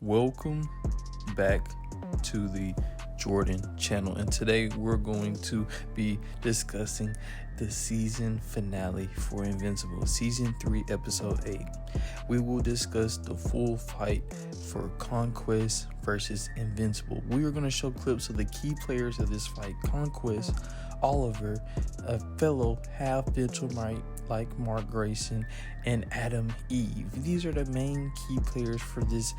Welcome back to the Jourdin channel, and today we're going to be discussing the season finale for Invincible, season 3, episode 8. We will discuss the full fight for Conquest versus Invincible. We are going to show clips of the key players of this fight: Conquest, Oliver, a fellow half Viltrumite like Mark Grayson, and Adam Eve. These are the main key players for this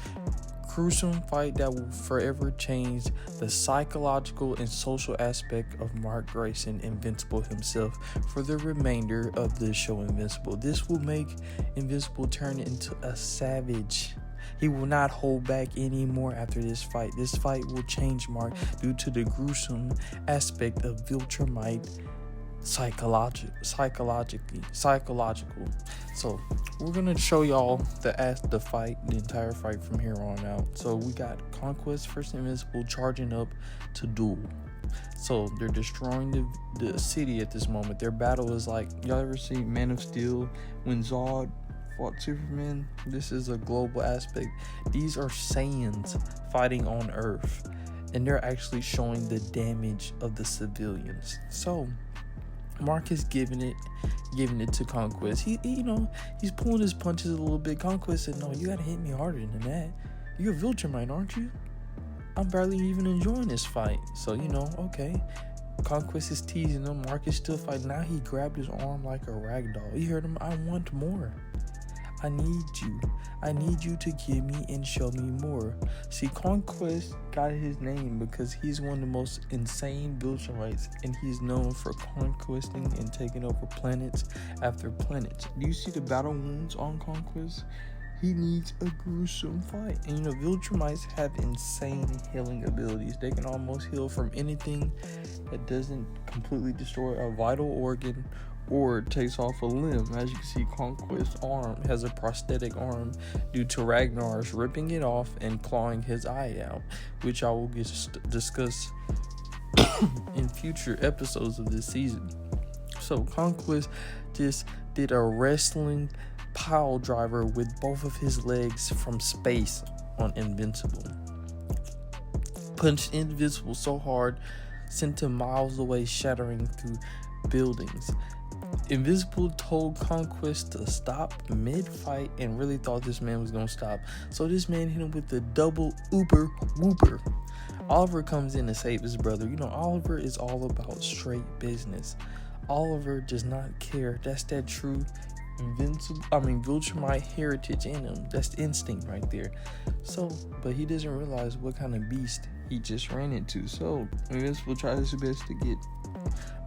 gruesome fight that will forever change the psychological and social aspect of Mark Grayson, Invincible himself, for the remainder of the show Invincible. This will make Invincible turn into a savage. He will not hold back anymore after this fight. This fight will change Mark due to the gruesome aspect of Viltrumite psychological. So we're gonna show y'all the entire fight from here on out. So we got Conquest versus Invincible charging up to duel. So they're destroying the city at this moment. Their battle is like, y'all ever see Man of Steel when Zod fought Superman? This is a global aspect. These are Saiyans fighting on Earth, and they're actually showing the damage of the civilians. So Mark is giving it to Conquest. He's pulling his punches a little bit. Conquest said, "No, you gotta hit me harder than that. You're a Viltrumite, aren't you? I'm barely even enjoying this fight." So, okay. Conquest is teasing him. Mark is still fighting. Now he grabbed his arm like a rag doll. You heard him. "I want more. I need you to give me and show me more." See, Conquest got his name because he's one of the most insane Viltrumites, and he's known for conquesting and taking over planets after planets. Do you see the battle wounds on Conquest? He needs a gruesome fight. And Viltrumites have insane healing abilities. They can almost heal from anything that doesn't completely destroy a vital organ or takes off a limb. As you can see, Conquest's arm has a prosthetic arm due to Ragnar's ripping it off and clawing his eye out, which I will discuss in future episodes of this season. So Conquest just did a wrestling pile driver with both of his legs from space on Invincible. Punched Invincible so hard, sent him miles away, shattering through buildings. Invincible told Conquest to stop mid-fight and really thought this man was going to stop. So this man hit him with the double Uber Whooper. Oliver comes in to save his brother. Oliver is all about straight business. Oliver does not care. That's that true Viltrumite heritage in him. That's the instinct right there. But he doesn't realize what kind of beast he just ran into. So Invincible tries his best to get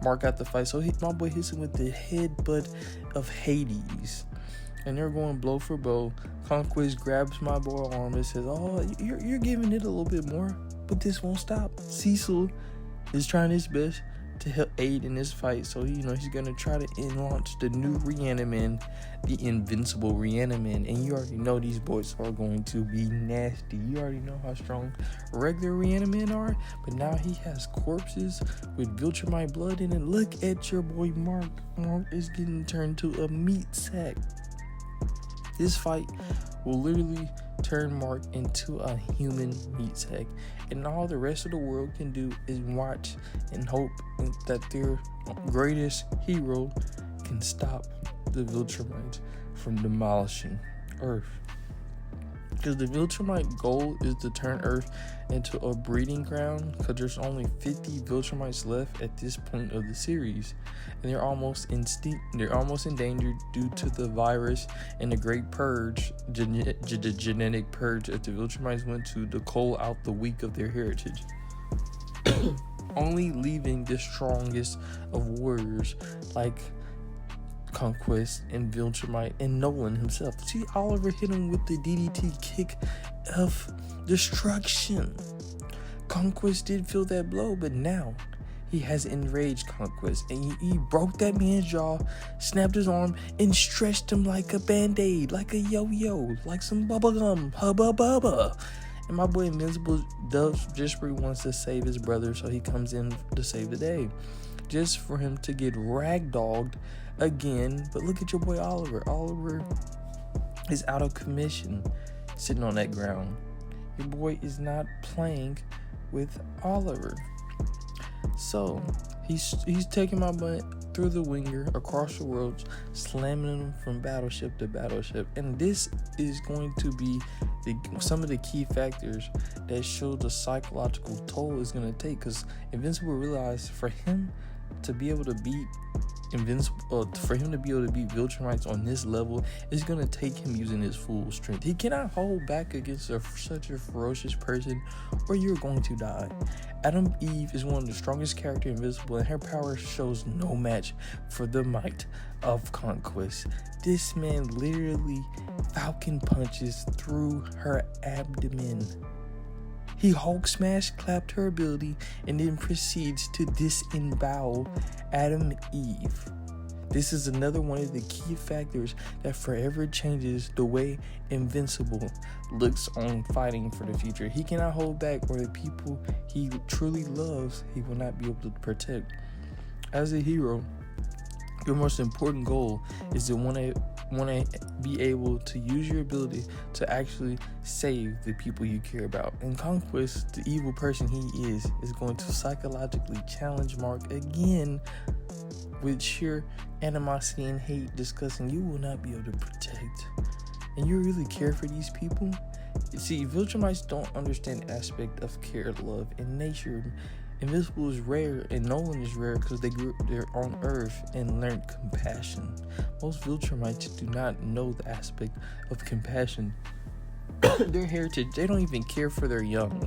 Mark out the fight. So my boy hits him with the headbutt of Hades, and they're going blow for blow. Conquest grabs my boy arm and says, "Oh, you're giving it a little bit more, but this won't stop." Cecil is trying his best to help aid in this fight. So he's gonna try to launch the new Reaniman, the Invincible Reaniman, and you already know these boys are going to be nasty. You already know how strong regular Reaniman are, but now he has corpses with Viltrumite blood in it. Look at your boy Mark. Mark is getting turned to a meat sack. This fight will literally turn Mark into a human meat sack, and all the rest of the world can do is watch and hope that their greatest hero can stop the Viltrumites from demolishing Earth. Because the Viltrumite goal is to turn Earth into a breeding ground, because there's only 50 Viltrumites left at this point of the series, and they're almost endangered due to the virus and the great purge, the genetic purge that the Viltrumites went to cull out the weak of their heritage, only leaving the strongest of warriors like Conquest and Viltrumite and Nolan himself. See, Oliver hit him with the DDT kick of destruction. Conquest did feel that blow, but now he has enraged Conquest, and he broke that man's jaw, snapped his arm, and stretched him like a band-aid, like a yo-yo, like some bubblegum, hubba bubba. And my boy Invincible desperately wants to save his brother, so he comes in to save the day, just for him to get ragdogged again. But look at your boy Oliver. Oliver is out of commission, sitting on that ground. Your boy is not playing with Oliver. So he's taking my butt through the winger across the world, slamming him from battleship to battleship. And this is going to be some of the key factors that show the psychological toll it's going to take, because Invincible realized for him to be able to beat Viltrumites on this level, it's going to take him using his full strength. He cannot hold back against such a ferocious person, or you're going to die. Adam Eve is one of the strongest characters in Invincible, and her power shows no match for the might of Conquest. This man literally falcon punches through her abdomen. He Hulk smash clapped her ability and then proceeds to disembowel Adam Eve. This is another one of the key factors that forever changes the way Invincible looks on fighting for the future. He cannot hold back, or the people he truly loves, he will not be able to protect. As a hero, your most important goal is to want to be able to use your ability to actually save the people you care about. In Conquest, the evil person he is going to psychologically challenge Mark again with sheer animosity and hate, discussing you will not be able to protect. And you really care for these people? You see, Viltrumites don't understand the aspect of care, love, and nature. Invincible is rare and Nolan is rare because they grew up there on Earth and learned compassion. Most Viltrumites do not know the aspect of compassion. Their heritage, they don't even care for their young.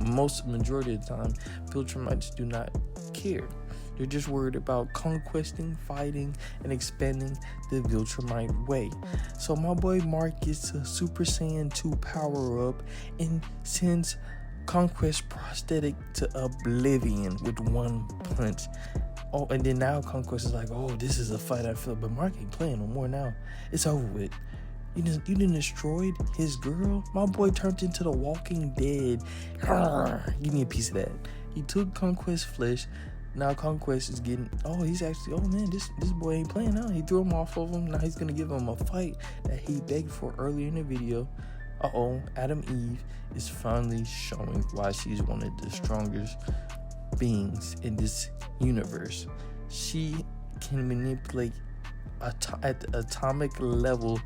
Majority of the time, Viltrumites do not care. They're just worried about conquesting, fighting, and expanding the Viltrumite way. So my boy Mark gets a Super Saiyan 2 power up and sends Conquest prosthetic to oblivion with one punch. Oh, and then now Conquest is like, oh, this is a fight I feel, but Mark ain't playing no more now. It's over with. You done destroyed his girl? My boy turned into the Walking Dead. Give me a piece of that. He took Conquest's flesh. Now Conquest is getting, he's actually, this boy ain't playing now. He threw him off of him. Now he's going to give him a fight that he begged for earlier in the video. Adam Eve is finally showing why she's one of the strongest beings in this universe. She can manipulate at the atomic level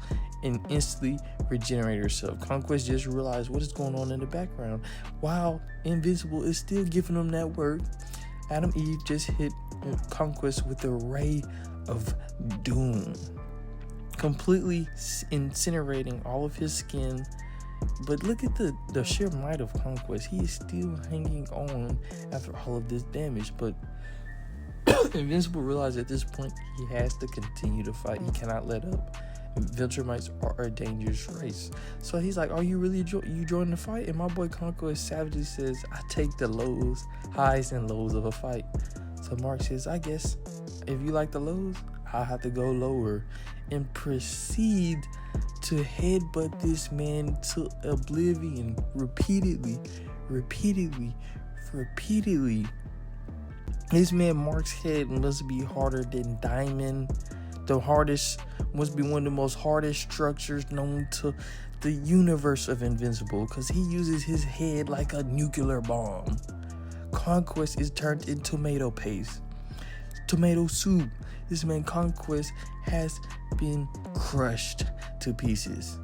and instantly regenerate herself. Conquest just realized what is going on in the background. While Invincible is still giving them that work, Adam Eve just hit Conquest with a ray of doom, completely incinerating all of his skin. But look at the sheer might of Conquest. He is still hanging on after all of this damage. But Invincible realized at this point he has to continue to fight. He cannot let up. Viltrumites are a dangerous race. So he's like, are you really joining the fight? And my boy Conquest savagely says, I take the highs and lows of a fight. So Mark says, I guess if you like the lows, I'll have to go lower, and proceed to headbutt this man to oblivion repeatedly. This man Mark's head must be harder than diamond. Must be one of the most hardest structures known to the universe of Invincible, because he uses his head like a nuclear bomb. Conquest is turned into tomato paste, tomato soup. This man Conquest has been crushed to pieces.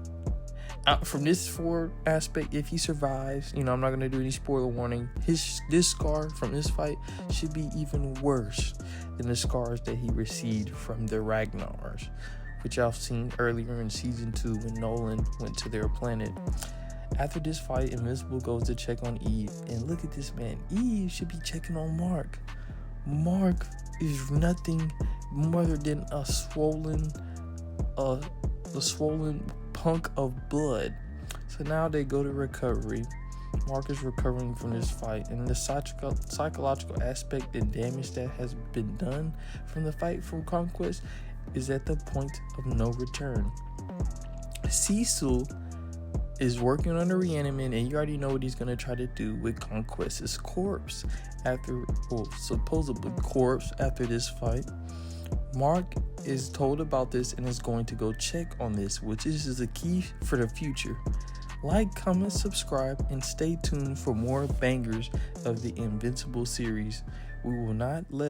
From this forward aspect, if he survives, I'm not going to do any spoiler warning, this scar from this fight should be even worse than the scars that he received from the Ragnars, which y'all seen earlier in season 2 when Nolan went to their planet. After this fight, Invincible goes to check on Eve, and look at this man. Eve should be checking on Mark. Mark is nothing more than a swollen punk of blood. So now they go to recovery. Mark is recovering from this fight, and the psychological aspect and damage that has been done from the fight from Conquest is at the point of no return. Cecil is working on a reanimate, and you already know what he's going to try to do with Conquest's corpse supposedly corpse after this fight. Mark is told about this and is going to go check on this, which is a key for the future. Like, comment, subscribe, and stay tuned for more bangers of the Invincible series. We will not let